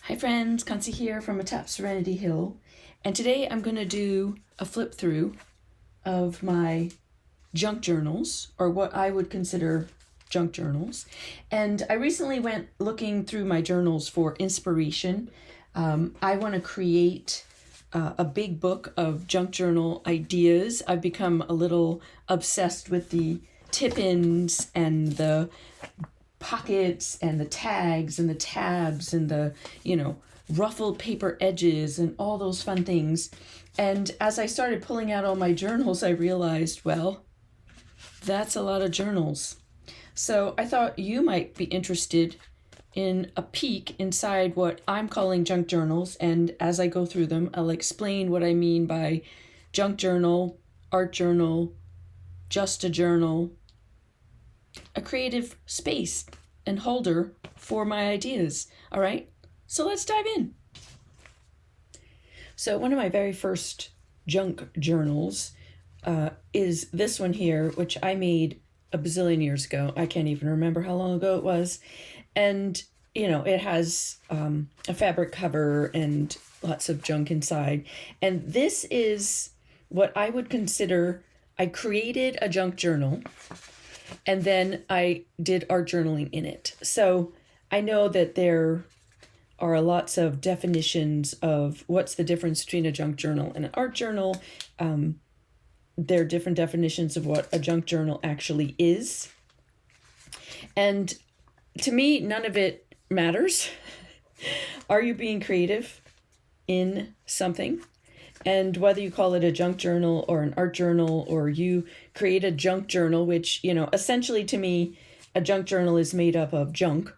Hi friends, Kansi here from Atop Serenity Hill, and today I'm going to do a flip through of my junk journals, or what I would consider junk journals. And I recently went looking through my journals for inspiration. I want to create a big book of junk journal ideas. I've become a little obsessed with the tip-ins and the pockets and the tags and the tabs and the, ruffled paper edges and all those fun things. And as I started pulling out all my journals, I realized, well, that's a lot of journals. So I thought you might be interested in a peek inside what I'm calling junk journals. And as I go through them, I'll explain what I mean by junk journal, art journal, just a journal, a creative space and holder for my ideas. All right, so let's dive in. So one of my very first junk journals is this one here, which I made a bazillion years ago. I can't even remember how long ago it was. And, it has a fabric cover and lots of junk inside. And this is what I would consider, I created a junk journal and then I did art journaling in it. So I know that there are lots of definitions of what's the difference between a junk journal and an art journal. There are different definitions of what a junk journal actually is. And to me, none of it matters. Are you being creative in something? And whether you call it a junk journal or an art journal, or you create a junk journal, which, essentially to me, a junk journal is made up of junk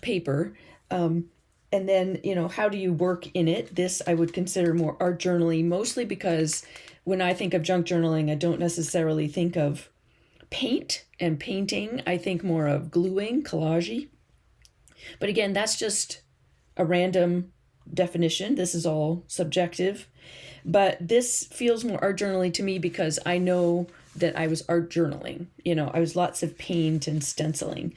paper. And then, how do you work in it? This I would consider more art journaling, mostly because when I think of junk journaling, I don't necessarily think of paint and painting. I think more of gluing, collage. But again, that's just a random definition. This is all subjective. But this feels more art journaling to me because I know that I was art journaling. I was lots of paint and stenciling.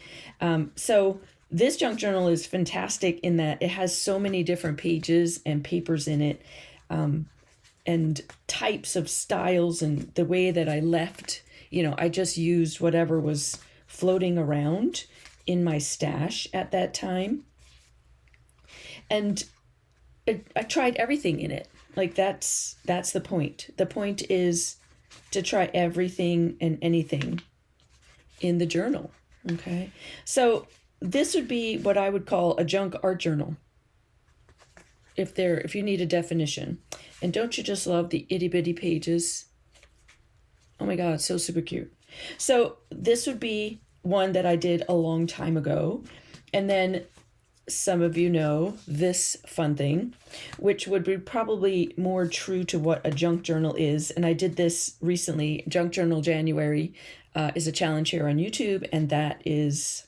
So this junk journal is fantastic in that it has so many different pages and papers in it, and types of styles, and the way that I left, I just used whatever was floating around in my stash at that time. And I tried everything in it. Like that's the point. The point is to try everything and anything in the journal. Okay. So this would be what I would call a junk art journal. If you need a definition. And don't you just love the itty bitty pages? Oh my God, so super cute. So this would be one that I did a long time ago. And then some of you know this fun thing, which would be probably more true to what a junk journal is. And I did this recently. Junk Journal January is a challenge here on YouTube. And that is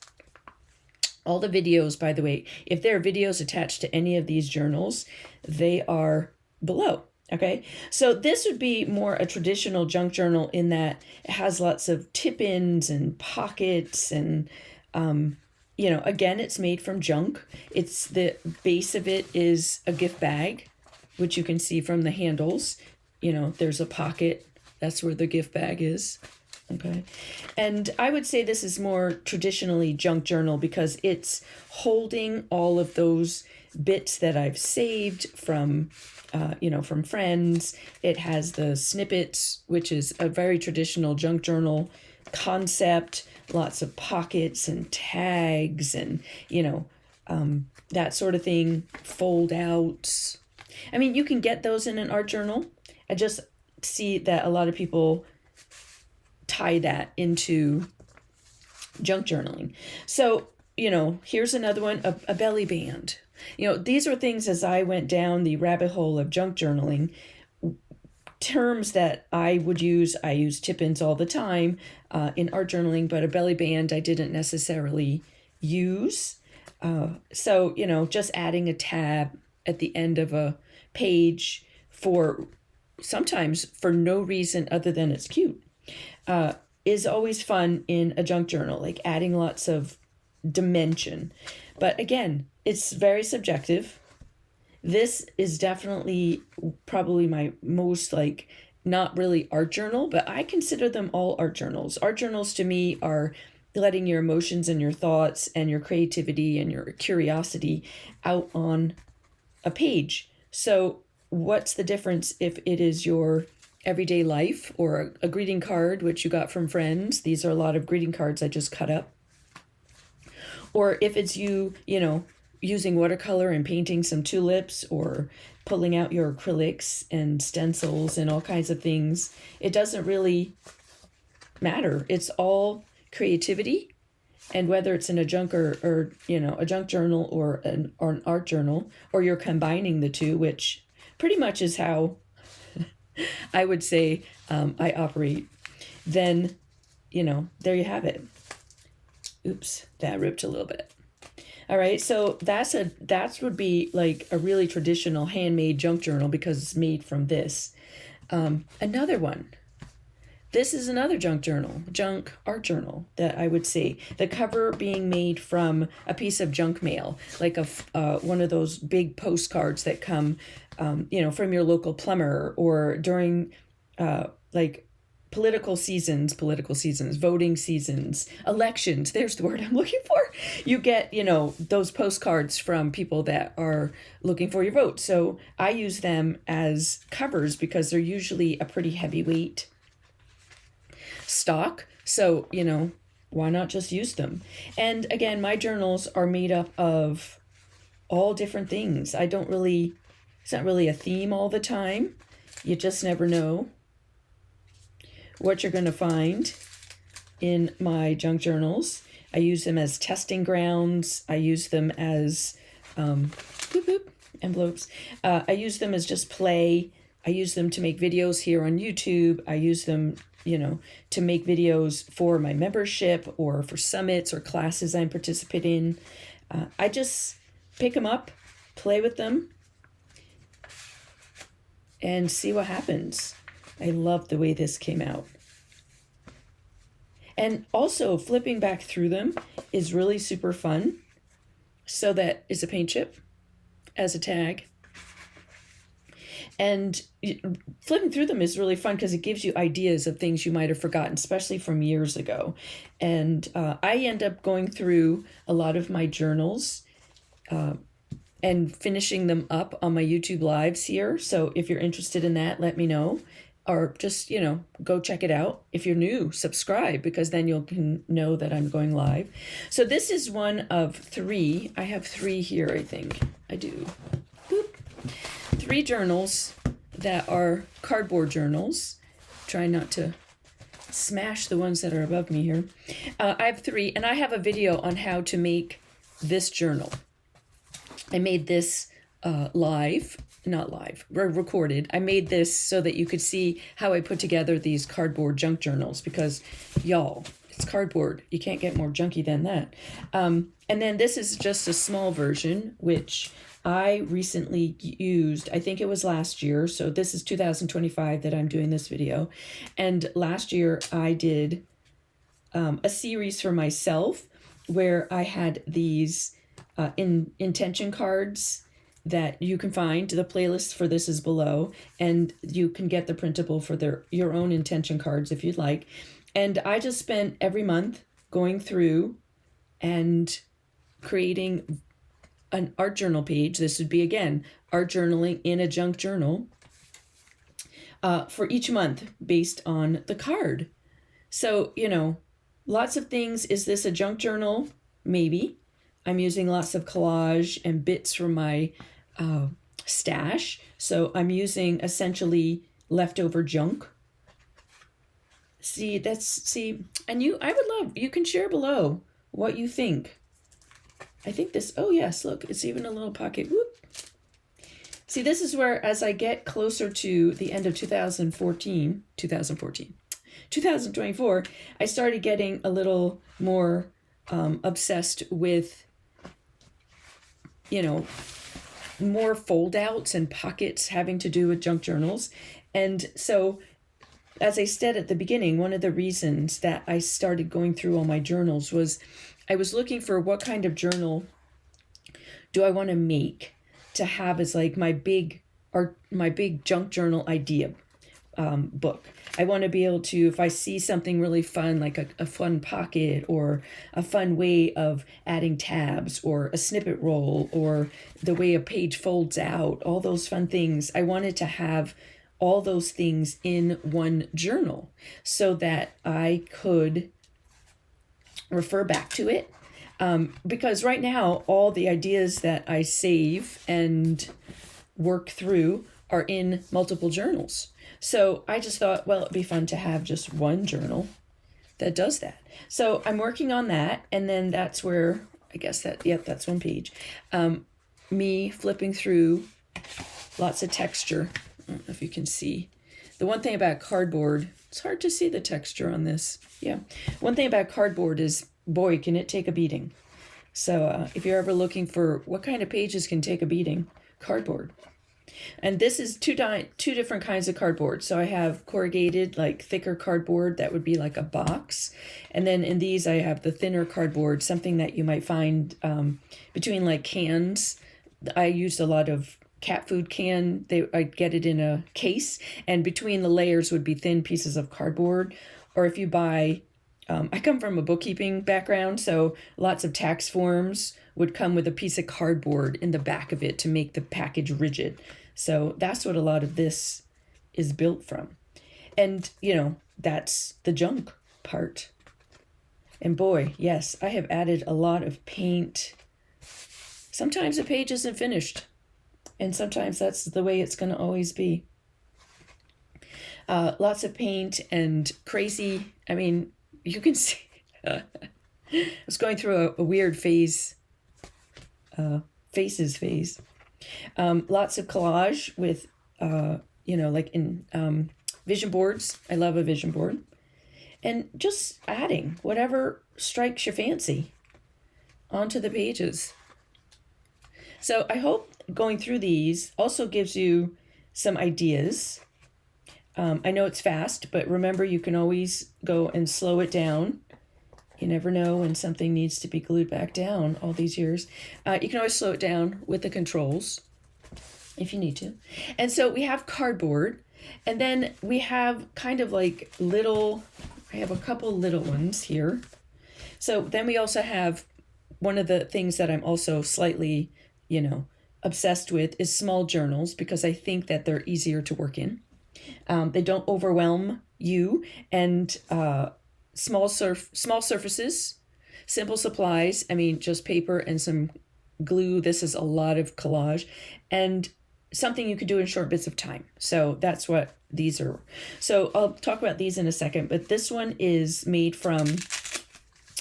all the videos, by the way. If there are videos attached to any of these journals, they are below. Okay, so this would be more a traditional junk journal in that it has lots of tip-ins and pockets and, again, it's made from junk. It's the base of it is a gift bag, which you can see from the handles. There's a pocket. That's where the gift bag is. Okay. And I would say this is more traditionally junk journal because it's holding all of those bits that I've saved from friends. It has the snippets, which is a very traditional junk journal concept, lots of pockets and tags and, that sort of thing, fold outs. I mean, you can get those in an art journal. I just see that a lot of people tie that into junk journaling. So, here's another one, a belly band. These are things as I went down the rabbit hole of junk journaling, terms that I would use. I use tip-ins all the time in art journaling, but a belly band I didn't necessarily use. So, just adding a tab at the end of a page sometimes for no reason other than it's cute, is always fun in a junk journal, like adding lots of dimension. But again, it's very subjective. This is definitely probably my most like not really art journal, but I consider them all art journals. Art journals to me are letting your emotions and your thoughts and your creativity and your curiosity out on a page. So, what's the difference if it is your everyday life or a greeting card, which you got from friends? These are a lot of greeting cards I just cut up. Or if it's you, using watercolor and painting some tulips or pulling out your acrylics and stencils and all kinds of things, it doesn't really matter. It's all creativity. And whether it's in a junk or a junk journal or an art journal, or you're combining the two, which pretty much is how I would say I operate, then, there you have it. Oops, that ripped a little bit. All right, so that would be like a really traditional handmade junk journal because it's made from this. Another one. This is another junk art journal that I would say. The cover being made from a piece of junk mail, like one of those big postcards that come, from your local plumber, or during like political seasons, voting seasons, elections. There's the word I'm looking for. You get, those postcards from people that are looking for your vote. So I use them as covers because they're usually a pretty heavyweight stock. So, why not just use them? And again, my journals are made up of all different things. It's not really a theme all the time. You just never know what you're going to find in my junk journals. I use them as testing grounds. I use them as envelopes. I use them as just play. I use them to make videos here on YouTube. I use them, to make videos for my membership or for summits or classes I'm participating in. I just pick them up, play with them, and see what happens. I love the way this came out. And also flipping back through them is really super fun. So that is a paint chip as a tag. And flipping through them is really fun because it gives you ideas of things you might have forgotten, especially from years ago. And I end up going through a lot of my journals and finishing them up on my YouTube lives here. So if you're interested in that, let me know. Or just, go check it out. If you're new, subscribe, because then you'll know that I'm going live. So this is one of 3. I have 3 here, I think. I do. Boop. 3 journals that are cardboard journals. Try not to smash the ones that are above me here. I have 3, and I have a video on how to make this journal. I made this recorded. I made this so that you could see how I put together these cardboard junk journals, because y'all, it's cardboard. You can't get more junky than that. And then this is just a small version, which I recently used. I think it was last year. So this is 2025 that I'm doing this video. And last year I did a series for myself where I had these intention cards that you can find. The playlist for this is below, and you can get the printable for your own intention cards if you'd like. And I just spent every month going through and creating an art journal page. This would be, again, art journaling in a junk journal for each month based on the card. So, lots of things. Is this a junk journal? Maybe. I'm using lots of collage and bits from my stash. So I'm using essentially leftover junk. And I would love, you can share below what you think. I think this, oh yes, look, it's even a little pocket. Whoop. See, this is where, as I get closer to the end of 2024, I started getting a little more obsessed with, more fold outs and pockets having to do with junk journals. And so, as I said at the beginning, one of the reasons that I started going through all my journals was I was looking for what kind of journal do I want to make. to have as like my big junk journal idea book. I want to be able to, if I see something really fun, like a fun pocket or a fun way of adding tabs or a snippet roll or the way a page folds out, all those fun things, I wanted to have all those things in one journal so that I could refer back to it. Because right now, all the ideas that I save and work through are in multiple journals. So I just thought, well, it'd be fun to have just one journal that does that. So I'm working on that. And then that's where, I guess that's one page. Me flipping through lots of texture. I don't know if you can see. The one thing about cardboard, it's hard to see the texture on this. Yeah. One thing about cardboard is, boy, can it take a beating. So if you're ever looking for what kind of pages can take a beating, cardboard. And this is two different kinds of cardboard. So I have corrugated, like thicker cardboard that would be like a box. And then in these, I have the thinner cardboard, something that you might find between like cans. I used a lot of cat food can. I'd get it in a case, and between the layers would be thin pieces of cardboard. Or if you buy, I come from a bookkeeping background, so lots of tax forms would come with a piece of cardboard in the back of it to make the package rigid. So that's what a lot of this is built from. And, that's the junk part. And boy, yes, I have added a lot of paint. Sometimes a page isn't finished, and sometimes that's the way it's going to always be. Lots of paint and crazy. I mean, you can see I was going through a weird phase, faces phase. Lots of collage with, like in vision boards. I love a vision board. And just adding whatever strikes your fancy onto the pages. So I hope going through these also gives you some ideas. I know it's fast, but remember, you can always go and slow it down. You never know when something needs to be glued back down all these years. You can always slow it down with the controls if you need to. And so we have cardboard, and then we have kind of like I have a couple little ones here. So then we also have one of the things that I'm also slightly, obsessed with is small journals, because I think that they're easier to work in. They don't overwhelm you, and small surfaces, simple supplies. I mean, just paper and some glue. This is a lot of collage, and something you could do in short bits of time. So that's what these are. So I'll talk about these in a second, but this one is made from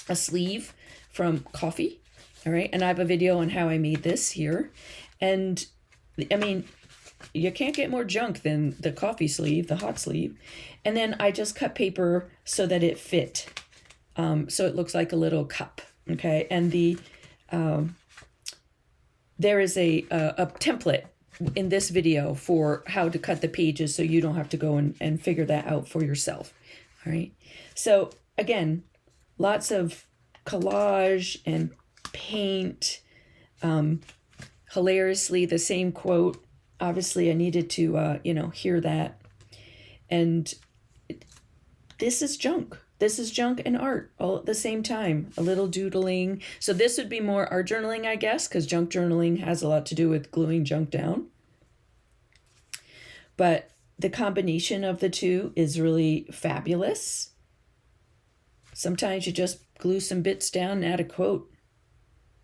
a sleeve from coffee. All right. And I have a video on how I made this here. And I mean, you can't get more junk than the coffee sleeve, the hot sleeve. And then I just cut paper so that it fit. So it looks like a little cup. Okay. And there is a template in this video for how to cut the pages, so you don't have to go and figure that out for yourself. All right. So again, lots of collage and paint. Hilariously, the same quote. Obviously, I needed to, hear that. And this is junk. This is junk and art all at the same time. A little doodling. So this would be more art journaling, I guess, because junk journaling has a lot to do with gluing junk down. But the combination of the two is really fabulous. Sometimes you just glue some bits down and add a quote.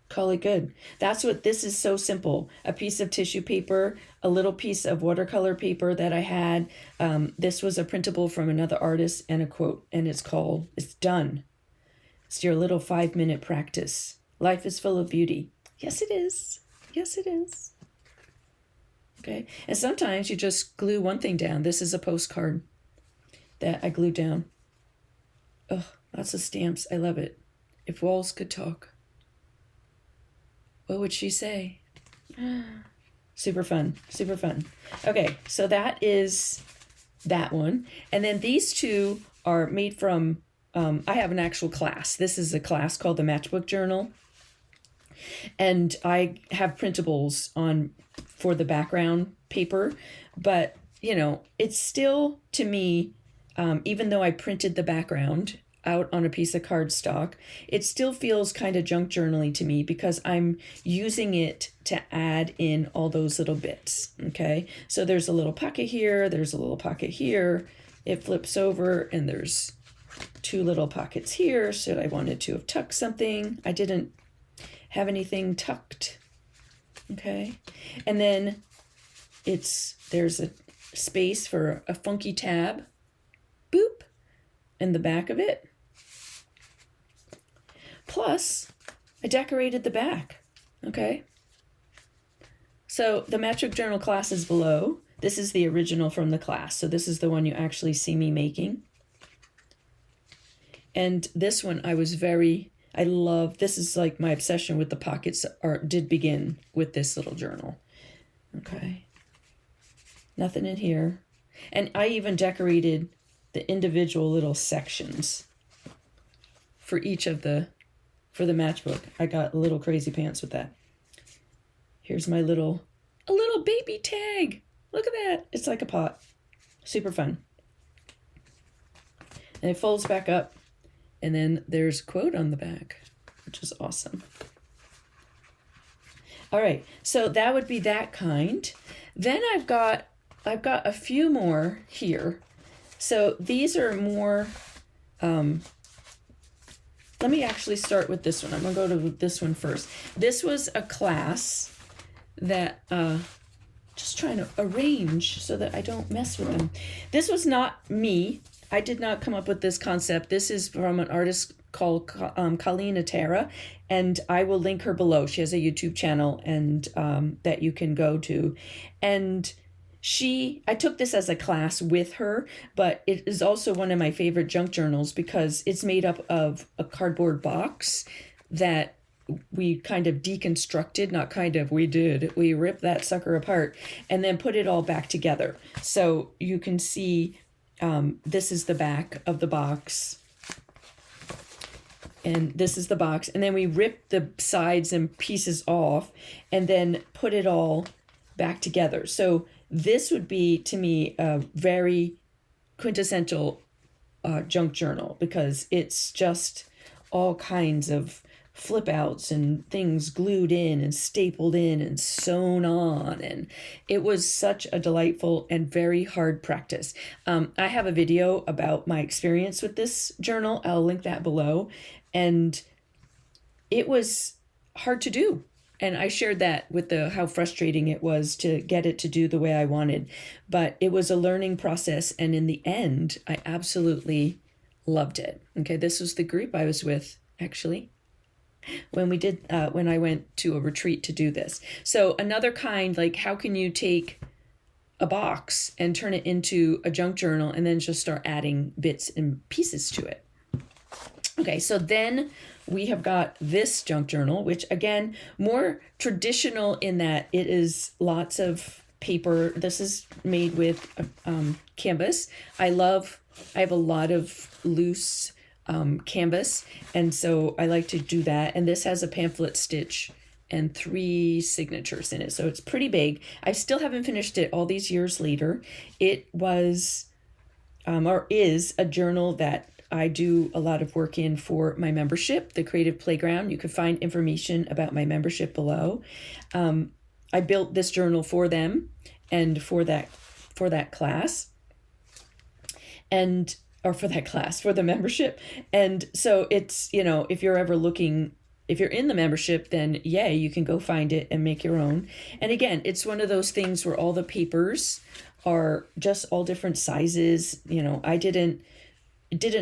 Call it good. That's what this is. So simple. A piece of tissue paper, a little piece of watercolor paper that I had. This was a printable from another artist, and a quote, and it's done. It's your little 5-minute practice. Life is full of beauty. Yes, it is. Yes, it is. Okay. And sometimes you just glue one thing down. This is a postcard that I glued down. Oh, lots of stamps. I love it. If walls could talk, what would she say? Super fun. Super fun. Okay, so that is that one. And then these two are made from, I have an actual class. This is a class called the Matchbook Journal. And I have printables on for the background paper, but you know, it's still, to me, even though I printed the background out on a piece of cardstock, it still feels kind of junk journaling to me because I'm using it to add in all those little bits. Okay, so there's a little pocket here, there's a little pocket here, it flips over, and there's two little pockets here. So I wanted to have tucked something. I didn't have anything tucked. Okay, and then there's a space for a funky tab, boop, in the back of it. Plus, I decorated the back. Okay, so the Matchbook Journal class is below. This is the original from the class, so this is the one you actually see me making. And this one I love. This is like my obsession with the pockets did begin with this little journal. Okay, nothing in here. And I even decorated the individual little sections for each of for the matchbook. I got a little crazy pants with that. Here's my a little baby tag. Look at that. It's like a pot. Super fun. And it folds back up. And then there's a quote on the back, which is awesome. All right, so that would be that kind. Then I've got a few more here. So these are more, let me actually start with this one. I'm gonna go to this one first. This was a class that, just trying to arrange so that I don't mess with them. This was not me. I did not come up with this concept. This is from an artist called Colleen Atera, and I will link her below. She has a YouTube channel and that you can go to. And I took this as a class with her, but it is also one of my favorite junk journals because it's made up of a cardboard box that we kind of deconstructed, not kind of, we did. We ripped that sucker apart and then put it all back together. So you can see this is the back of the box, and this is the box, and then we ripped the sides and pieces off and then put it all back together. So this would be, to me, a very quintessential junk journal because it's just all kinds of flip outs and things glued in and stapled in and sewn on, and it was such a delightful and very hard practice. I have a video about my experience with this journal. I'll link that below, and it was hard to do, and I shared that with how frustrating it was to get it to do the way I wanted, but it was a learning process, and in the end I absolutely loved it. Okay, this was the group I was with actually when I went to a retreat to do this. So another kind, like, how can you take a box and turn it into a junk journal and then just start adding bits and pieces to it? Okay, so then we have got this junk journal, which again, more traditional in that it is lots of paper. This is made with canvas. I have a lot of loose canvas, and so I like to do that. And this has a pamphlet stitch and 3 signatures in it, so it's pretty big. I still haven't finished it all these years later. It was or is a journal that I do a lot of work in for my membership, the Creative Playground. You can find information about my membership below. I built this journal for them and for that class, and for the membership. And so it's, if you're ever looking, if you're in the membership, then yay, you can go find it and make your own. And again, it's one of those things where all the papers are just all different sizes. I didn't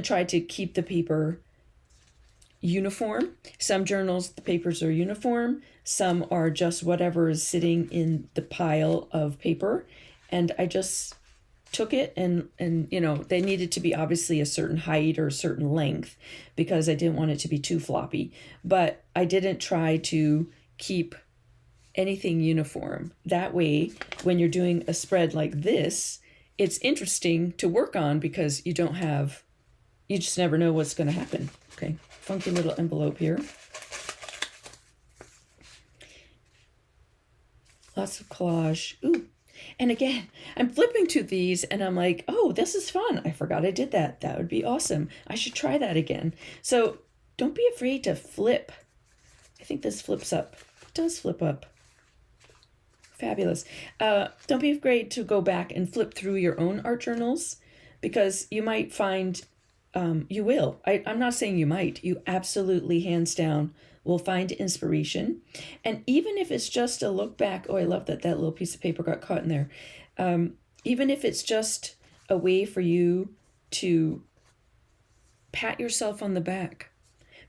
try to keep the paper uniform. Some journals, the papers are uniform. Some are just whatever is sitting in the pile of paper. And I just took it and they needed to be obviously a certain height or a certain length because I didn't want it to be too floppy, but I didn't try to keep anything uniform. That way, when you're doing a spread like this, it's interesting to work on because you just never know what's going to happen. Okay, funky little envelope here. Lots of collage. Ooh. And again, I'm flipping to these and I'm like, oh, this is fun. I forgot I did that. That would be awesome. I should try that again. So don't be afraid to flip. I think this flips up. It does flip up. Fabulous. Don't be afraid to go back and flip through your own art journals, because you might find, you will. I'm not saying you might. You absolutely, hands down, will find inspiration. And even if it's just a look back, oh, I love that that little piece of paper got caught in there. Even if it's just a way for you to pat yourself on the back.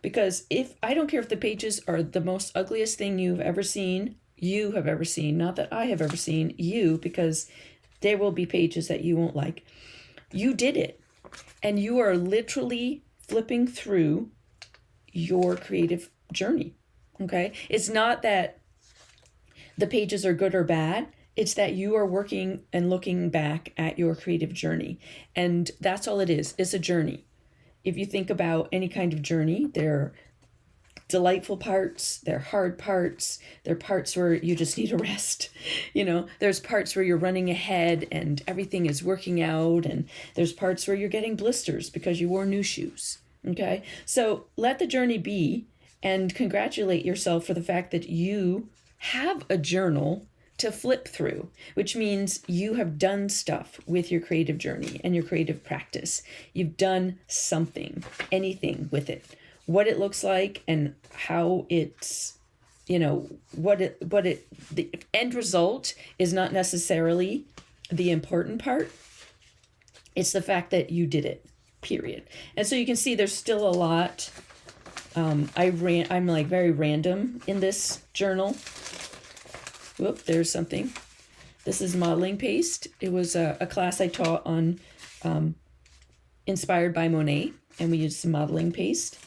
Because if, I don't care if the pages are the most ugliest thing you have ever seen, not that I have ever seen, because there will be pages that you won't like. You did it. And you are literally flipping through your creative journey. Okay? It's not that the pages are good or bad. It's that you are working and looking back at your creative journey. And that's all it is. It's a journey. If you think about any kind of journey, there are delightful parts, there are hard parts, there are parts where you just need a rest. There's parts where you're running ahead and everything is working out, and there's parts where you're getting blisters because you wore new shoes. Okay? So let the journey be, and congratulate yourself for the fact that you have a journal to flip through, which means you have done stuff with your creative journey and your creative practice. You've done something, anything with it. What it looks like and how it's, the end result is not necessarily the important part. It's the fact that you did it, period. And so you can see there's still a lot. I'm like very random in this journal. Whoop, there's something. This is modeling paste. It was a class I taught on inspired by Monet, and we used some modeling paste.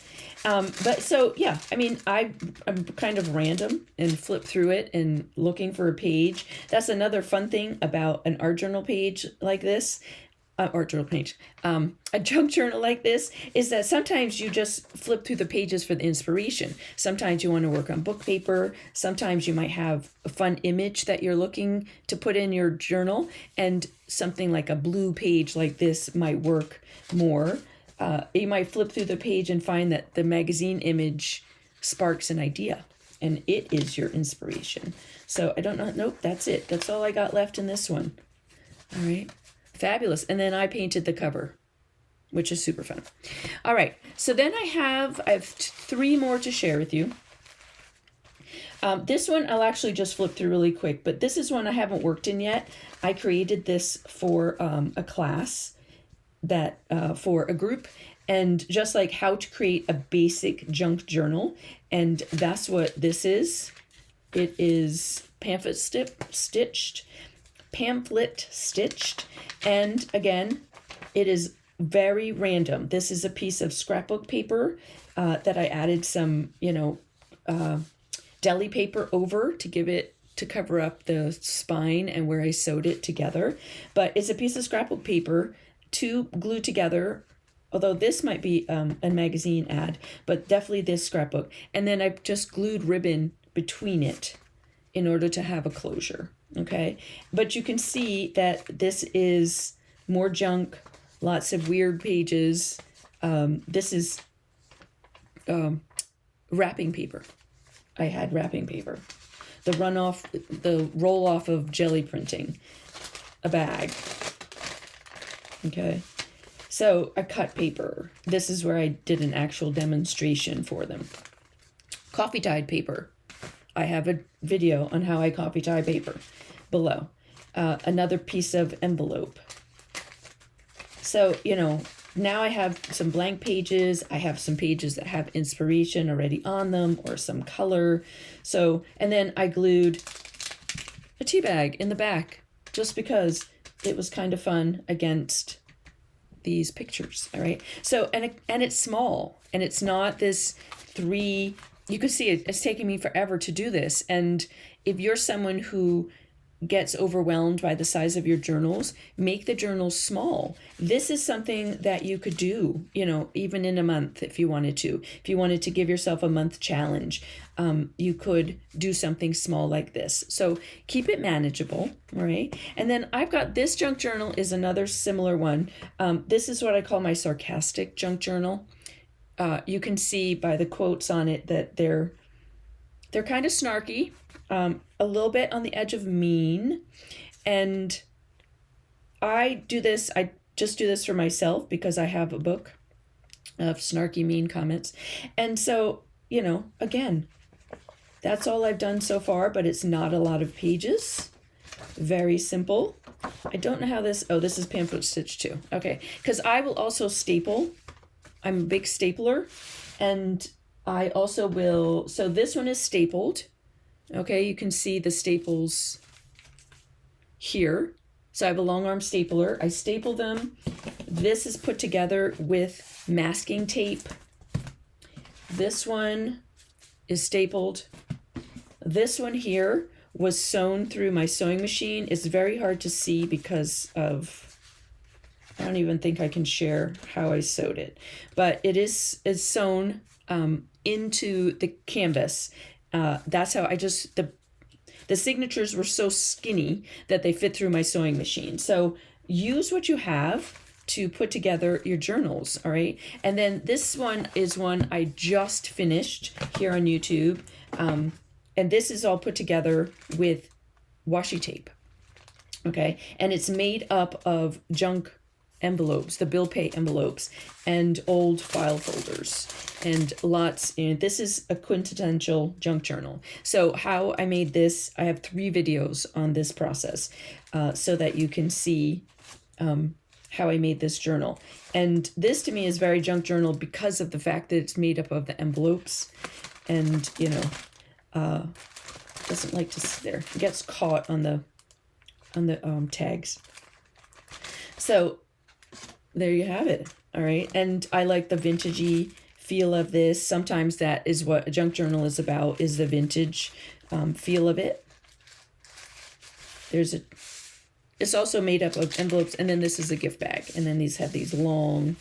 But so, yeah, I'm kind of random and flip through it and looking for a page. That's another fun thing about an art journal page like this. A junk journal like this is that sometimes you just flip through the pages for the inspiration. Sometimes you want to work on book paper. Sometimes you might have a fun image that you're looking to put in your journal, and something like a blue page like this might work more. You might flip through the page and find that the magazine image sparks an idea, and it is your inspiration. So I don't know. Nope, that's it. That's all I got left in this one. All right. Fabulous. And then I painted the cover, which is super fun. All right. So then I have 3 more to share with you. This one I'll actually just flip through really quick, but this is one I haven't worked in yet. I created this for a class that for a group, and just like how to create a basic junk journal. And that's what this is. It is pamphlet stitched. And again, it is very random. This is a piece of scrapbook paper that I added some, deli paper over to cover up the spine and where I sewed it together. But it's a piece of scrapbook paper to glue together, although this might be a magazine ad, but definitely this scrapbook. And then I've just glued ribbon between it in order to have a closure. Okay, but you can see that this is more junk, lots of weird pages. This is wrapping paper. I had wrapping paper. The roll off of jelly printing, a bag. Okay, so I cut paper. This is where I did an actual demonstration for them. Coffee dyed paper. I have a video on how I coffee tie paper below. Another piece of envelope. So, now I have some blank pages. I have some pages that have inspiration already on them or some color. So, and then I glued a tea bag in the back just because it was kind of fun against these pictures. All right. So, and it's small, and it's not this 3. You can see it's taking me forever to do this. And if you're someone who gets overwhelmed by the size of your journals, make the journals small. This is something that you could do, you know, even in a month if you wanted to. If you wanted to give yourself a month challenge, you could do something small like this. So keep it manageable, all right? And then I've got this junk journal is another similar one. This is what I call my sarcastic junk journal. You can see by the quotes on it that they're kind of snarky, a little bit on the edge of mean. And I just do this for myself because I have a book of snarky, mean comments. And so, you know, again, that's all I've done so far, but it's not a lot of pages. Very simple. I don't know how this is pamphlet stitch too. Okay, because I will also staple. I'm a big stapler, and I also will, so this one is stapled. Okay, you can see the staples here. So I have a long arm stapler. I staple them. This is put together with masking tape. This one is stapled. This one here was sewn through my sewing machine. It's very hard to see because of, I don't even think I can share how I sewed it, but it's sewn into the canvas. That's how the signatures were so skinny that they fit through my sewing machine. So use what you have to put together your journals, all right? And then this one is one I just finished here on YouTube. And this is all put together with washi tape, okay? And it's made up of junk envelopes, the bill pay envelopes, and old file folders, and lots. And this is a quintessential junk journal. So how I made this, I have 3 videos on this process, so that you can see how I made this journal. And this to me is very junk journal because of the fact that it's made up of the envelopes, and you know, doesn't like to sit there. It gets caught on the tags. So there you have it. All right. And I like the vintagey feel of this. Sometimes that is what a junk journal is about, is the vintage feel of it. It's also made up of envelopes, and then this is a gift bag. And then these have these long,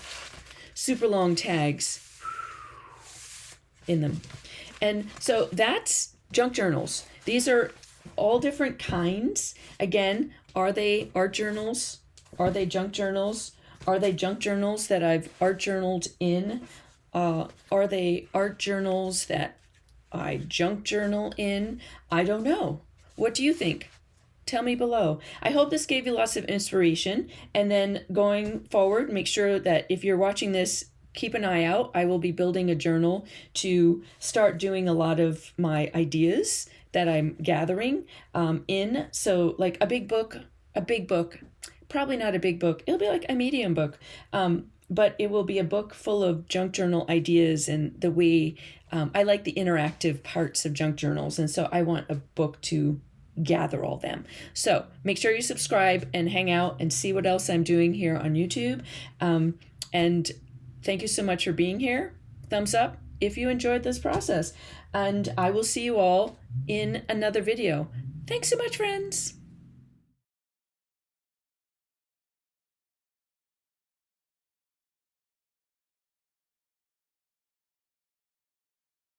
super long tags in them. And so that's junk journals. These are all different kinds. Again, are they art journals? Are they junk journals? Are they junk journals that I've art journaled in? Are they art journals that I junk journal in? I don't know. What do you think? Tell me below. I hope this gave you lots of inspiration. And then going forward, make sure that if you're watching this, keep an eye out. I will be building a journal to start doing a lot of my ideas that I'm gathering in. So like a big book, probably not a big book. It'll be like a medium book, but it will be a book full of junk journal ideas and the way I like the interactive parts of junk journals. And so I want a book to gather all them. So make sure you subscribe and hang out and see what else I'm doing here on YouTube. And thank you so much for being here. Thumbs up if you enjoyed this process. And I will see you all in another video. Thanks so much, friends.